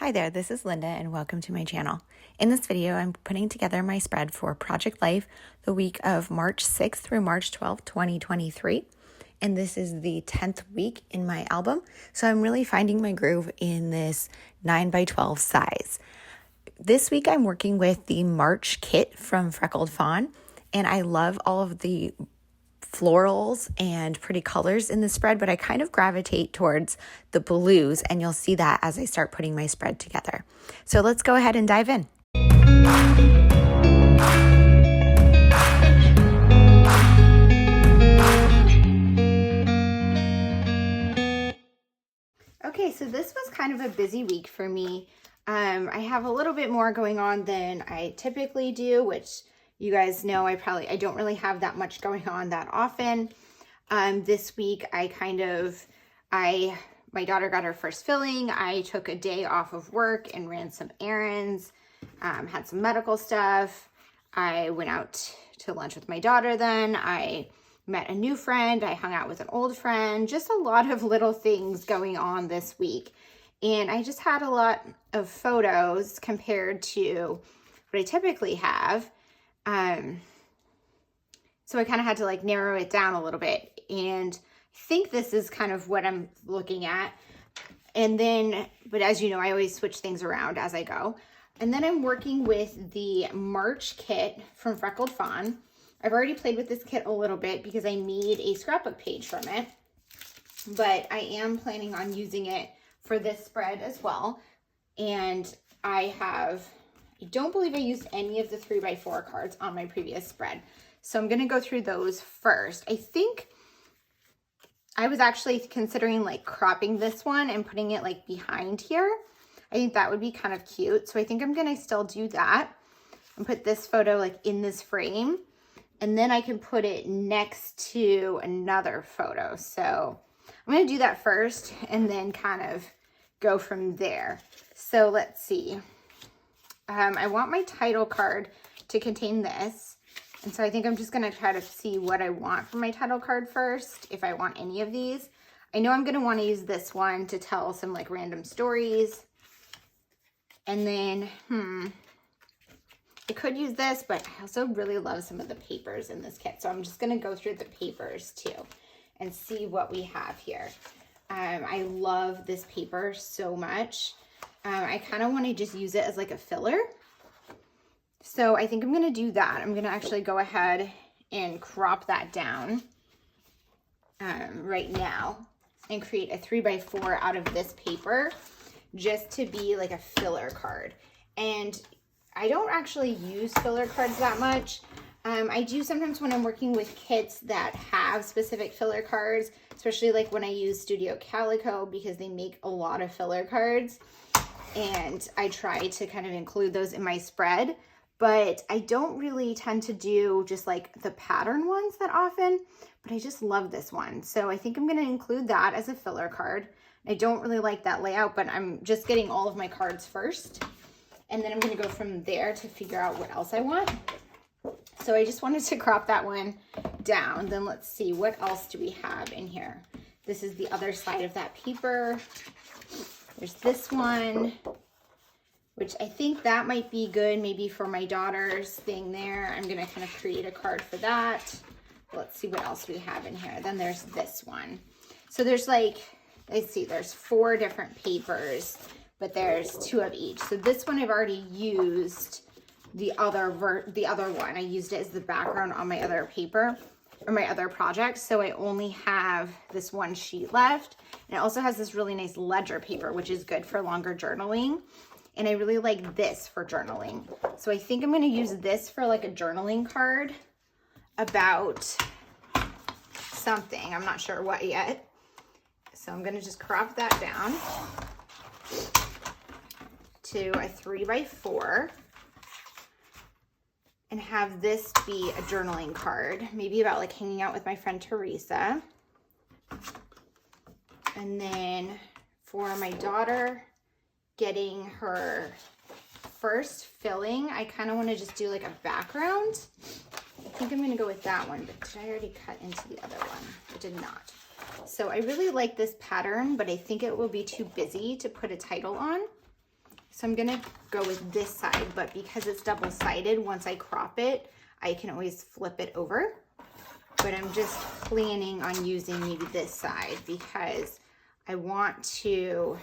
Hi there, this is Linda and welcome to my channel. In this video, I'm putting together my spread for Project Life the week of March 6th through March 12th, 2023. And this is the 10th week in my album. So I'm really finding my groove in this 9x12 size. This week I'm working with the March kit from Freckled Fawn, and I love all of the florals and pretty colors in the spread, but I kind of gravitate towards the blues, and you'll see that as I start putting my spread together. So let's go ahead and dive in. Okay, so this was kind of a busy week for me. I have a little bit more going on than I typically do, which you guys know I don't really have that much going on that often. This week my daughter got her first filling. I took a day off of work and ran some errands, had some medical stuff. I went out to lunch with my daughter then. I met a new friend. I hung out with an old friend. Just a lot of little things going on this week. And I just had a lot of photos compared to what I typically have. So I kind of had to narrow it down a little bit, and I think this is kind of what I'm looking at. And then, but as you know, I always switch things around as I go. And then I'm working with the March kit from Freckled Fawn. I've already played with this kit a little bit because I made a scrapbook page from it, but I am planning on using it for this spread as well. And I don't believe I used any of the 3x4 cards on my previous spread. So I'm going to go through those first. I think I was actually considering cropping this one and putting it behind here. I think that would be kind of cute. So I think I'm going to still do that and put this photo in this frame. And then I can put it next to another photo. So I'm going to do that first and then kind of go from there. So let's see. I want my title card to contain this. And so I think I'm just going to try to see what I want for my title card first, if I want any of these. I know I'm going to want to use this one to tell some random stories. And then, I could use this, but I also really love some of the papers in this kit. So I'm just going to go through the papers too and see what we have here. I love this paper so much. I kind of want to just use it as a filler. So I think I'm going to do that. I'm going to actually go ahead and crop that down right now and create a 3x4 out of this paper just to be a filler card. And I don't actually use filler cards that much. I do sometimes when I'm working with kits that have specific filler cards, especially when I use Studio Calico, because they make a lot of filler cards. And I try to kind of include those in my spread, but I don't really tend to do just the pattern ones that often, but I just love this one. So I think I'm going to include that as a filler card. I don't really like that layout, but I'm just getting all of my cards first. And then I'm going to go from there to figure out what else I want. So I just wanted to crop that one down. Then let's see, what else do we have in here? This is the other side of that paper. There's this one, which I think that might be good maybe for my daughter's thing there. I'm going to kind of create a card for that. Let's see what else we have in here. Then there's this one. So there's let's see, there's 4 different papers, but there's 2 of each. So this one I've already used the other one. I used it as the background on my other paper or my other project. So I only have this one sheet left. And it also has this really nice ledger paper, which is good for longer journaling. And I really like this for journaling. So I think I'm going to use this for a journaling card about something. I'm not sure what yet. So I'm going to just crop that down to a 3x4 and have this be a journaling card, maybe about hanging out with my friend Teresa. And then for my daughter getting her first filling, I kind of want to just do a background. I think I'm going to go with that one, but did I already cut into the other one? I did not. So I really like this pattern, but I think it will be too busy to put a title on. So I'm gonna go with this side, but because it's double-sided, once I crop it, I can always flip it over. But I'm just planning on using maybe this side because I want to,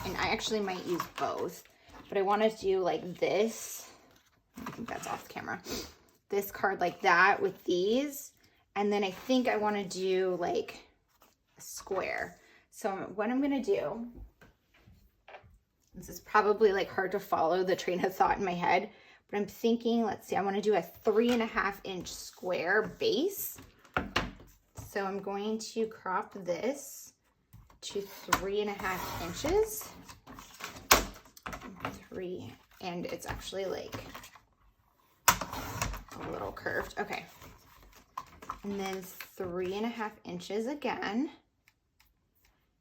and I actually might use both, but I want to do like this. I think that's off camera. This card like that with these. And then I think I want to do like a square. So what I'm going to do, this is probably like hard to follow the train of thought in my head, but I'm thinking, let's see, I want to do a 3.5-inch square base. So I'm going to crop this to 3.5 inches. And it's actually like a little curved. Okay. And then 3.5 inches again.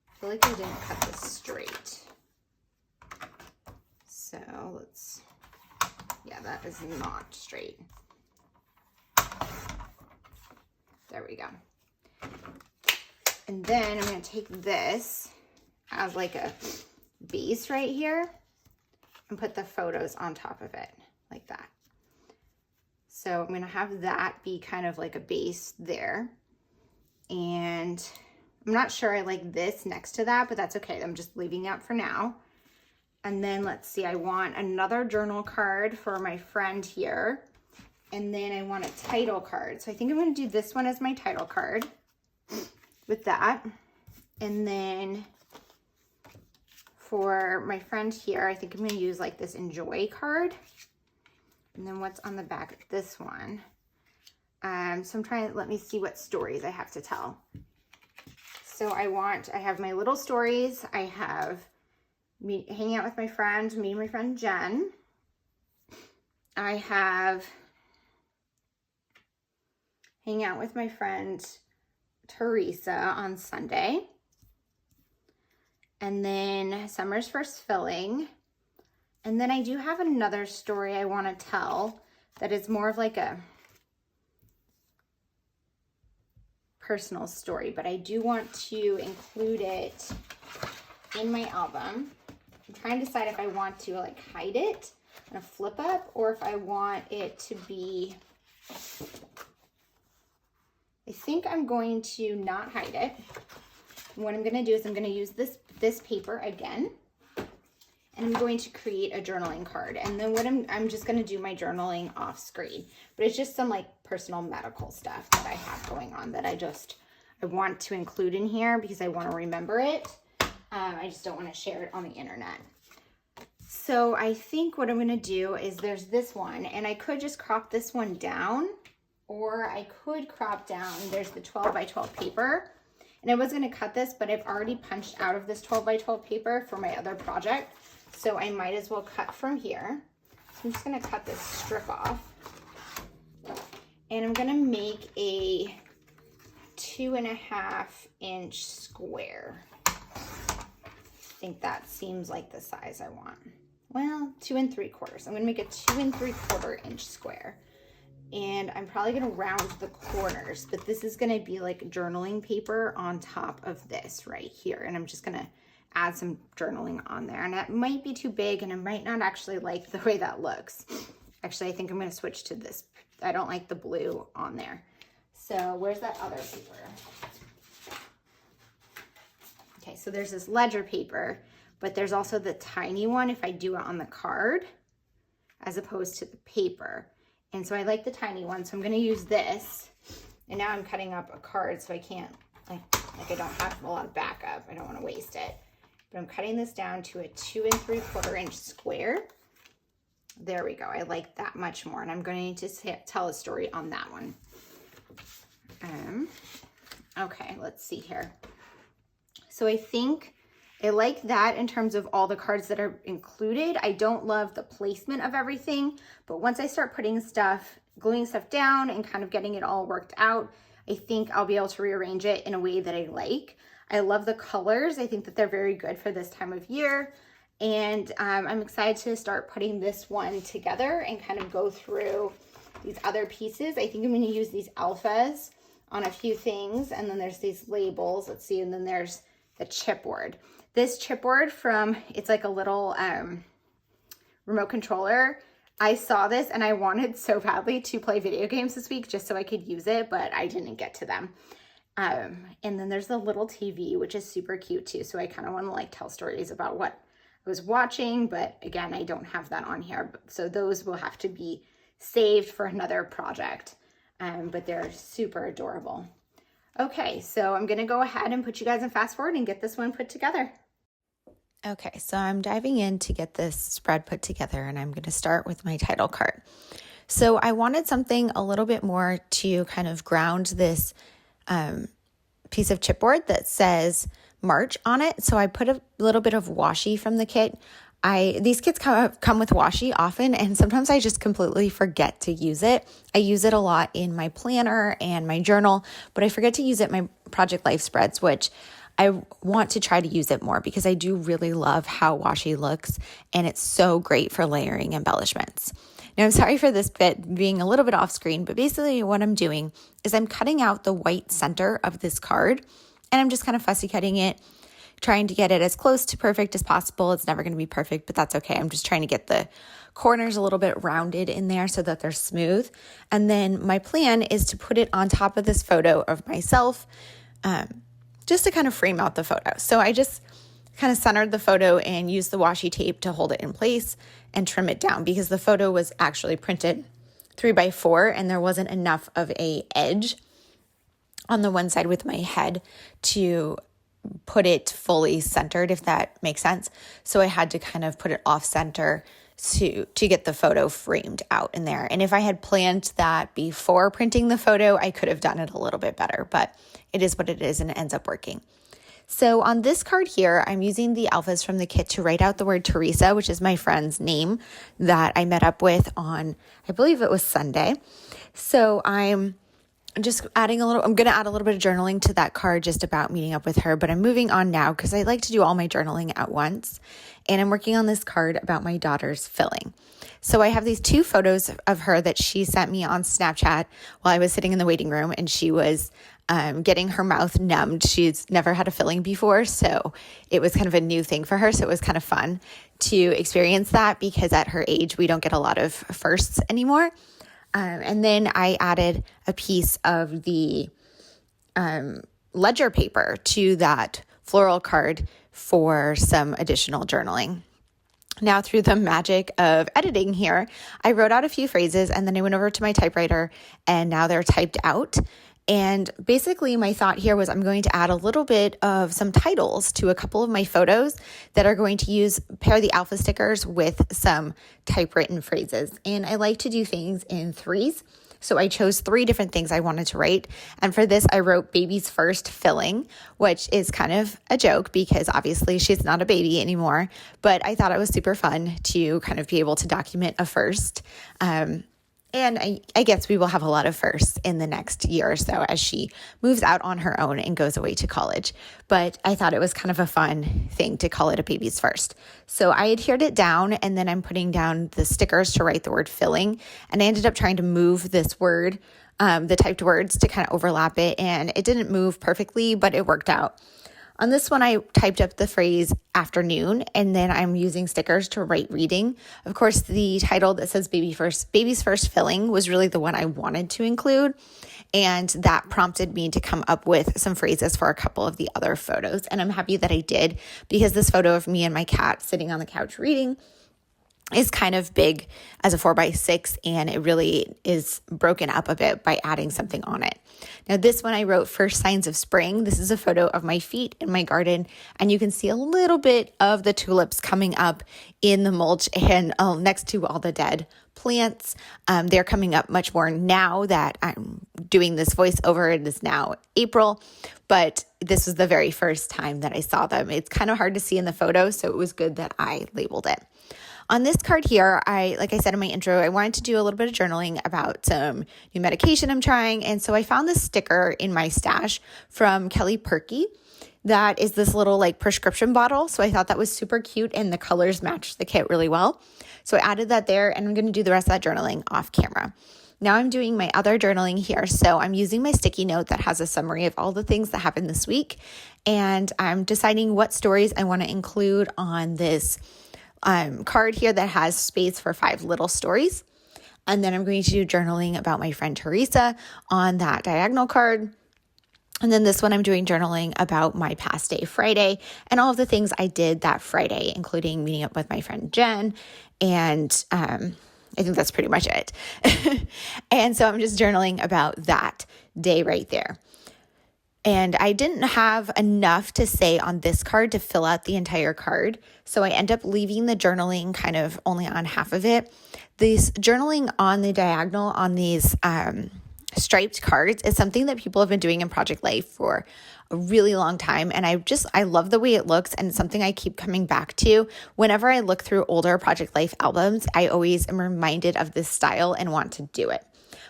I feel like I didn't cut this straight. So let's, yeah, that is not straight. There we go. And then I'm going to take this as like a base right here and put the photos on top of it like that. So I'm going to have that be kind of like a base there. And I'm not sure I like this next to that, but that's okay. I'm just leaving it for now. And then let's see, I want another journal card for my friend here. And then I want a title card. So I think I'm going to do this one as my title card with that. And then for my friend here, I think I'm going to use like this enjoy card. And then what's on the back of this one? So I'm trying to, let me see what stories I have to tell. So I have my little stories. I have me hanging out with my friend, meeting my friend Jen. I have hang out with my friend Teresa on Sunday. And then summer's first filling. And then I do have another story I want to tell that is more of like a personal story, but I do want to include it in my album. I'm trying to decide if I want to like hide it on a flip up or if I want it to be, I think I'm going to not hide it. And what I'm going to do is I'm going to use this paper again. And I'm going to create a journaling card. And then I'm just going to do my journaling off screen. But it's just some like personal medical stuff that I have going on that I want to include in here because I want to remember it. I just don't want to share it on the internet. So I think what I'm going to do is there's this one. And I could just crop this one down. Or I could crop down. There's the 12 by 12 paper. And I was going to cut this, but I've already punched out of this 12 by 12 paper for my other project. So I might as well cut from here. So I'm just going to cut this strip off. And I'm going to make a 2.5-inch square. I think that seems like the size I want. Well, 2 3/4. I'm going to make a 2 3/4-inch square. And I'm probably going to round the corners, but this is going to be like journaling paper on top of this right here. And I'm just going to add some journaling on there. And that might be too big and I might not actually like the way that looks. Actually, I think I'm going to switch to this. I don't like the blue on there. So where's that other paper? Okay, so there's this ledger paper, but there's also the tiny one if I do it on the card as opposed to the paper. And so I like the tiny one, so I'm going to use this. And now I'm cutting up a card, so I can't, like I don't have a lot of backup. I don't want to waste it. But I'm cutting this down to a 2 3/4-inch square. There we go. I like that much more. And I'm going to tell a story on that one. Okay, let's see here. So I think I like that in terms of all the cards that are included. I don't love the placement of everything, but once I start putting stuff, gluing stuff down and kind of getting it all worked out, I think I'll be able to rearrange it in a way that I like. I love the colors. I think that they're very good for this time of year. And I'm excited to start putting this one together and kind of go through these other pieces. I think I'm going to use these alphas on a few things. And then there's these labels. Let's see. And then there's the chipboard. This chipboard it's like a little remote controller. I saw this and I wanted so badly to play video games this week just so I could use it, but I didn't get to them. And then there's the little TV, which is super cute too. So I kind of want to like tell stories about what I was watching, but again, I don't have that on here. So those will have to be saved for another project. But they're super adorable. Okay, so I'm gonna go ahead and put you guys in fast forward and get this one put together. Okay, so I'm diving in to get this spread put together, and I'm gonna start with my title card. So I wanted something a little bit more to kind of ground this piece of chipboard that says March on it. So I put a little bit of washi from the kit. These kits come with washi often, and sometimes I just completely forget to use it. I use it a lot in my planner and my journal, but I forget to use it in my project life spreads, which I want to try to use it more because I do really love how washi looks, and it's so great for layering embellishments. Now, I'm sorry for this bit being a little bit off screen, but basically what I'm doing is I'm cutting out the white center of this card, and I'm just kind of fussy cutting it, trying to get it as close to perfect as possible. It's never going to be perfect, but that's okay. I'm just trying to get the corners a little bit rounded in there so that they're smooth. And then my plan is to put it on top of this photo of myself, just to kind of frame out the photo. So I just kind of centered the photo and used the washi tape to hold it in place and trim it down because the photo was actually printed 3x4 and there wasn't enough of a edge on the one side with my head to put it fully centered, if that makes sense. So I had to kind of put it off center to get the photo framed out in there. And if I had planned that before printing the photo, I could have done it a little bit better, but it is what it is and it ends up working. So on this card here, I'm using the alphas from the kit to write out the word Teresa, which is my friend's name that I met up with on, I believe it was Sunday. So I'm just I'm going to add a little bit of journaling to that card just about meeting up with her, but I'm moving on now because I like to do all my journaling at once. And I'm working on this card about my daughter's filling. So I have these 2 photos of her that she sent me on Snapchat while I was sitting in the waiting room and she was getting her mouth numbed. She's never had a filling before, so it was kind of a new thing for her. So it was kind of fun to experience that because at her age, we don't get a lot of firsts anymore. And then I added a piece of the ledger paper to that floral card for some additional journaling. Now, through the magic of editing here, I wrote out a few phrases and then I went over to my typewriter and now they're typed out. And basically my thought here was I'm going to add a little bit of some titles to a couple of my photos that are going to pair the alpha stickers with some typewritten phrases. And I like to do things in 3s. So I chose 3 different things I wanted to write. And for this, I wrote baby's first filling, which is kind of a joke because obviously she's not a baby anymore. But I thought it was super fun to kind of be able to document a first. And I guess we will have a lot of firsts in the next year or so as she moves out on her own and goes away to college. But I thought it was kind of a fun thing to call it a baby's first. So I adhered it down and then I'm putting down the stickers to write the word filling. And I ended up trying to move this word, the typed words to kind of overlap it. And it didn't move perfectly, but it worked out. On this one, I typed up the phrase afternoon, and then I'm using stickers to write reading. Of course, the title that says baby's first filling was really the one I wanted to include. And that prompted me to come up with some phrases for a couple of the other photos. And I'm happy that I did because this photo of me and my cat sitting on the couch reading is kind of big as a 4x6, and it really is broken up a bit by adding something on it. Now this one I wrote first signs of spring. This is a photo of my feet in my garden, and you can see a little bit of the tulips coming up in the mulch and next to all the dead plants. They're coming up much more now that I'm doing this voiceover. It is now April, but this was the very first time that I saw them. It's kind of hard to see in the photo, so it was good that I labeled it. On this card here, like I said in my intro, I wanted to do a little bit of journaling about some new medication I'm trying. And so I found this sticker in my stash from Kelly Perky that is this little like prescription bottle. So I thought that was super cute and the colors matched the kit really well. So I added that there and I'm going to do the rest of that journaling off camera. Now I'm doing my other journaling here. So I'm using my sticky note that has a summary of all the things that happened this week. And I'm deciding what stories I want to include on this card here that has space for 5 little stories. And then I'm going to do journaling about my friend Teresa on that diagonal card. And then this one, I'm doing journaling about my past day Friday and all of the things I did that Friday, including meeting up with my friend Jen. And I think that's pretty much it. And so I'm just journaling about that day right there. And I didn't have enough to say on this card to fill out the entire card. So I end up leaving the journaling kind of only on half of it. This journaling on the diagonal on these striped cards is something that people have been doing in Project Life for a really long time. And I love the way it looks, and it's something I keep coming back to. Whenever I look through older Project Life albums, I always am reminded of this style and want to do it.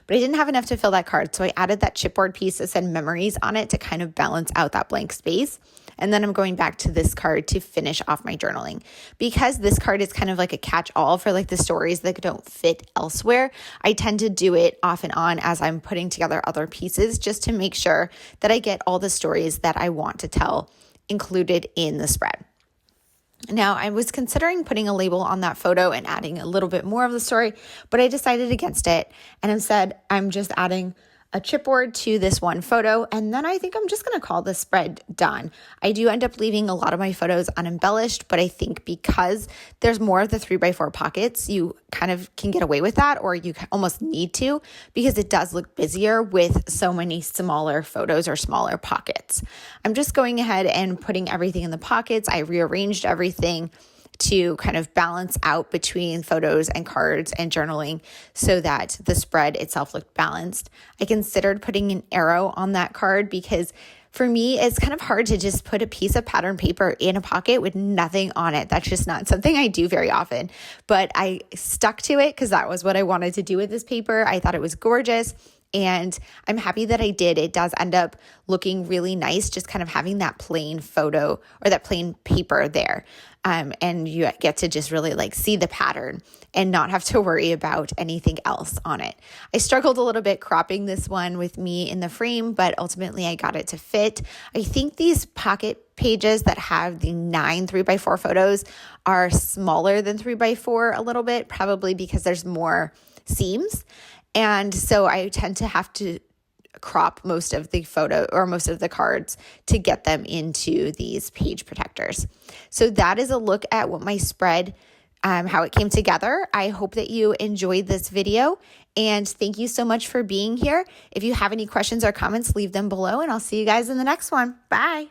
But I didn't have enough to fill that card, so I added that chipboard piece that said memories on it to kind of balance out that blank space. And then I'm going back to this card to finish off my journaling. Because this card is kind of like a catch-all for like the stories that don't fit elsewhere, I tend to do it off and on as I'm putting together other pieces just to make sure that I get all the stories that I want to tell included in the spread. Now, I was considering putting a label on that photo and adding a little bit more of the story, but I decided against it. And instead, I'm just adding a chipboard to this one photo, and then I think I'm just going to call this spread done. I do end up leaving a lot of my photos unembellished, but I think because there's more of the 3x4 pockets, you kind of can get away with that, or you almost need to, because it does look busier with so many smaller photos or smaller pockets. I'm just going ahead and putting everything in the pockets. I rearranged everything to kind of balance out between photos and cards and journaling so that the spread itself looked balanced. I considered putting an arrow on that card because for me, it's kind of hard to just put a piece of pattern paper in a pocket with nothing on it. That's just not something I do very often, but I stuck to it because that was what I wanted to do with this paper. I thought it was gorgeous. And I'm happy that I did. It does end up looking really nice, just kind of having that plain photo or that plain paper there. And you get to just really like see the pattern and not have to worry about anything else on it. I struggled a little bit cropping this one with me in the frame, but ultimately I got it to fit. I think these pocket pages that have the 9 3x4 photos are smaller than 3x4 a little bit, probably because there's more seams. And so I tend to have to crop most of the photo or most of the cards to get them into these page protectors. So that is a look at what my spread, how it came together. I hope that you enjoyed this video, and thank you so much for being here. If you have any questions or comments, leave them below, and I'll see you guys in the next one. Bye.